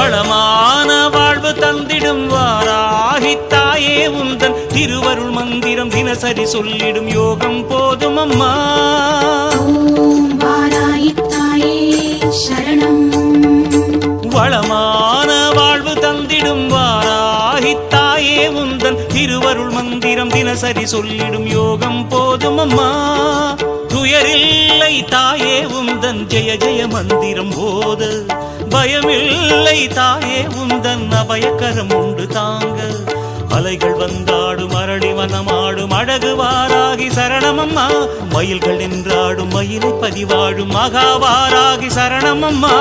வளமான வாழ்வு தந்திடும் வாராகி தாயே உந்தன் திருவருள் மந்திரம் தினசரி சொல்லிடும் யோகம் போதும் அம்மா. ஓம் வாராகி தாயே சரணம். வளமான வாழ்வு தந்திடும் வாராகி தாயே உந்தன் திருவருள் மந்திரம் தினசரி சொல்லிடும் யோகம் போதும் அம்மா. துயரில்லை தாயே உந்தன் ஜெய ஜெய மந்திரம் போத, பயமில்லை தாயே உந்தன் அபயக்கரம் உண்டு தாங்க. அலைகள் வந்தாடும் அரளி வனமாடும் அழகு வாராகி சரணமம்மா. மயில்கள் நின்றாடும் மயிலை பதிவாடும் மகாவாராகி சரணமம்மா.